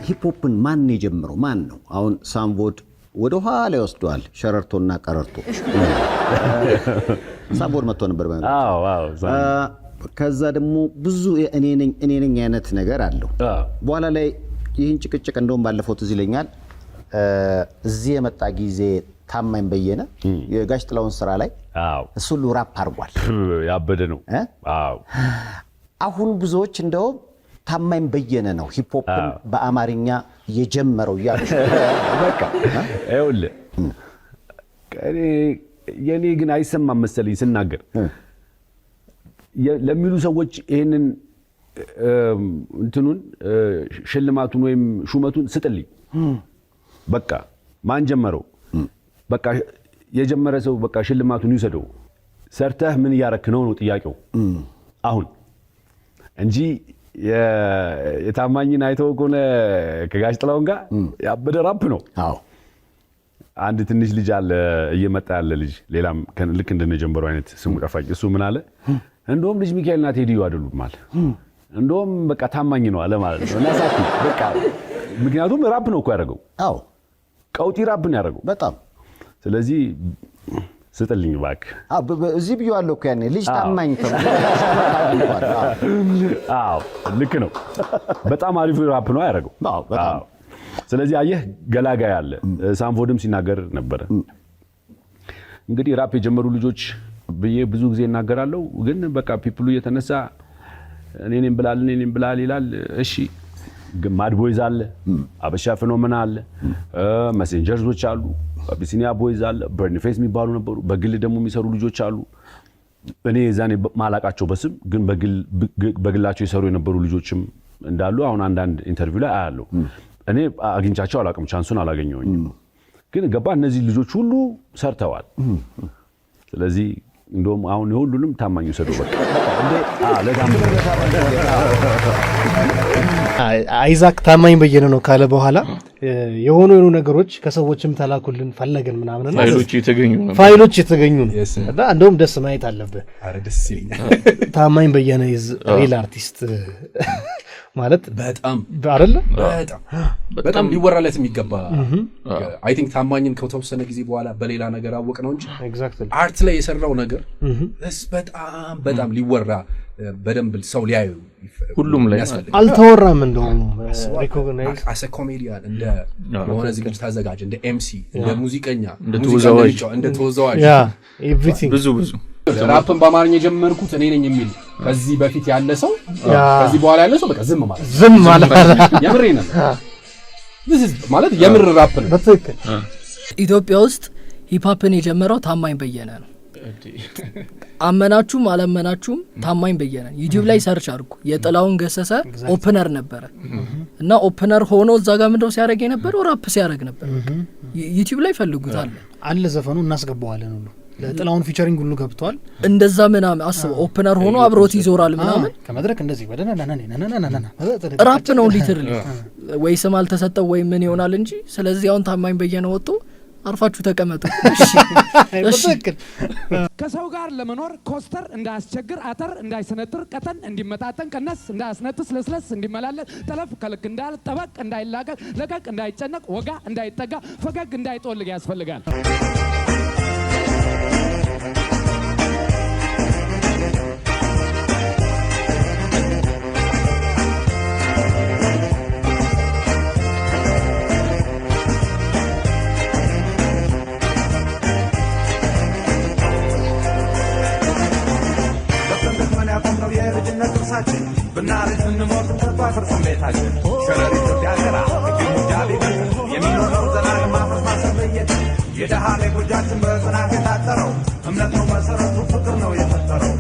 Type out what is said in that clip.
ሂፕሆፕን ማን የጀመረው ማን ነው? አሁን ሳምቮድ ወደ ኋላ ይወስደዋል ሸረርቶና ቀረርቶ ሳምቮድ መጥቶ ነበር ማለት አዎ ከዛ ደግሞ ብዙ እኔ ነኝ አይነት ነገር አለው በኋላ ላይ ይህን ጭቅጭቅ እንደውም ባለፈው ትዝ ይለኛል እዚህ የመጣ ጊዜ ታማኝ በየነ የጋሽ ጥላውን ስራ ላይ እሱ ሁሉ ራፕ አድርጓል ያበደ ነው አሁን ብዙዎች እንደውም ታማኝ በየነ ነው ሂፕሆፕን በአማርኛ የጀመረው ያሉ በቃ አይውል የኔ ግን አይሰማም መሰለኝ ስናገር ለሚሉ ሰዎች ይሄንን እንትኑን ሽልማቱን ወይም ሹመቱን ስጥልኝ በቃ ማን ጀመረው በቃ የጀመረ ሰው በቃ ሽልማቱን ይሰደው ሰርተህ ምን ያረክ ነው ጥያቄው አሁን እንጂ የታማኝን አይተው ኮነ ከጋሽ ጥላውን ጋር ያበደ ራፕ ነው አዎ አንድ ትንሽ ልጅ አለ እየመጣ ያለ ልጅ ሌላም ልክ እንደነጀምበሩ አይነት ስሙ ጠፋኝ እሱ ምን አለ እንደውም ልጅ ሚካኤልና ቴዲዮ አይደሉም ማለት እንደውም በቃ ታማኝ ነው አለ ማለት ነው እና ሳቱ በቃ ምክንያቱም ራፕ ነው እኮ ያደረገው አዎ ቀውጢ ራፕ ነው ያደረገው በጣም ስለዚህ ስጥልኝ ባክ እዚህ ቢያለው እኮ ያኔ ልጅ ታማኝ አዎ ልክ ነው በጣም አሪፍ ራፕ ነው ያደረገው አዎ በጣም ስለዚህ አየህ ገላጋ ያለ ሳምቮድም ሲናገር ነበር እንግዲህ ራፕ የጀመሩ ልጆች በየ ብዙ ጊዜ እናገራለሁ ግን በቃ ፒፕሉ እየተነሳ እኔን ብላል ይላል እሺ ማድ ቦይዝ አለ አበሻ ፌኖሜና አለ መሴንጀርዞች አሉ አቢሲኒያ ቦይዝ አለ በርን ፌስ የሚባሉ ነበሩ በግል ደግሞ የሚሰሩ ልጆች አሉ እኔ ዛኔ ማላቃቸው በስም ግን በግላቸው ይሰሩ የነበሩ ልጆችም እንዳሉ አሁን አንዳንድ ኢንተርቪው ላይ አያለው እኔ አግኝቻቸው አላቅም ቻንሱን አላገኘሁኝም ግን ገባ እነዚህ ልጆች ሁሉ ሰርተዋል ስለዚህ እንደውም አሁን ሁሉንም ታማኙ ሰደው በቃ አይዛክ ታማኝ በየነ ነው ካለ በኋላ የሆኑ ነገሮች ከሰዎችም ተላኩልን ፈለገን ምናምን ፋይሎች የተገኙ ነው እና እንደውም ደስ ማየት አለበት አረ ደስ ይለኛል ታማኝ በየነ is real artist ማለት በጣም አይደለ በጣም ሊወራለት የሚገባ አይ ቲንክ ታማኝን ከተወሰነ ጊዜ በኋላ በሌላ ነገር አወቅ ነው እንጂ ኤግዛክትሊ አርት ላይ የሰራው ነገር በጣም ሊወራ በደንብ ሰው ሊያዩ ሁሉም ላይ አልተወራም እንደውም ሪኮግናይዝ አስ አ ኮሜዲያን እንደ የሆነ ዝግጅት አዘጋጅ እንደ ኤምሲ እንደ ሙዚቀኛ እንደ ተወዛዋዥ ያ ኤቭሪቲንግ ብዙ ራፕን በአማርኛ ጀመርኩት እኔ ነኝ የሚል ከዚህ በፊት ያለ ሰው ከዚህ በኋላ ያለ ሰው በቃ ዝም ማለት የምሬ ነው ማለት የምር ራፕ ነው በትክክል ኢትዮጵያ ውስጥ ሂፕሆፕን የጀመረው ታማኝ በየነ ነው አመናችሁም አላመናችሁም ታማኝ በየነ ዩቲዩብ ላይ ሰርች አድርጉ የጥላውን ገሰሰ ኦፕነር ነበር እና ኦፕነር ሆኖ እዛ ጋር ምንድነው ሲያደርግ የነበረው ራፕ ሲያደርግ ነበር ዩቲዩብ ላይ ፈልጉታል አለ ዘፈኑ እናስገባዋለን ሁሉ ለጥላውን ፊቸሪንግ ሁሉ ገብቷል እንደዛ ምናምን አስበው ኦፕነር ሆኖ አብሮት ይዞራል ምናምን ከመድረክ እንደዚህ ወደና ራፕ ነው ሊትራሊ ወይ ስም አልተሰጠው ወይ ምን ይሆናል እንጂ ስለዚህ አሁን ታማኝ በየነ ወጥቶ አርፋችሁ ተቀመጡ እሺ ከሰው ጋር ለመኖር ኮስተር እንዳያስቸግር አተር እንዳይሰነጥር ቀጠን እንዲመጣጠን ቀነስ እንዳያስነጥስ ለስለስ እንዲመላለስ ጠለፍ ከልክ እንዳልጠበቅ እንዳይላቀቅ ለቀቅ እንዳይጨነቅ ወጋ እንዳይጠጋ ፈገግ እንዳይጦልግ ያስፈልጋል ብናርጅ ብንሞት ተፋፍር ስሜታችን ሸረሪት ያገራ ግንጃሌ የሚኖረው ዘላለም ማፍረስ ማሰበየት የደሃ ላይ ጎጃችን በጽናት የታጠረው እምነት ነው መሰረቱ ፍቅር ነው የፈጠረው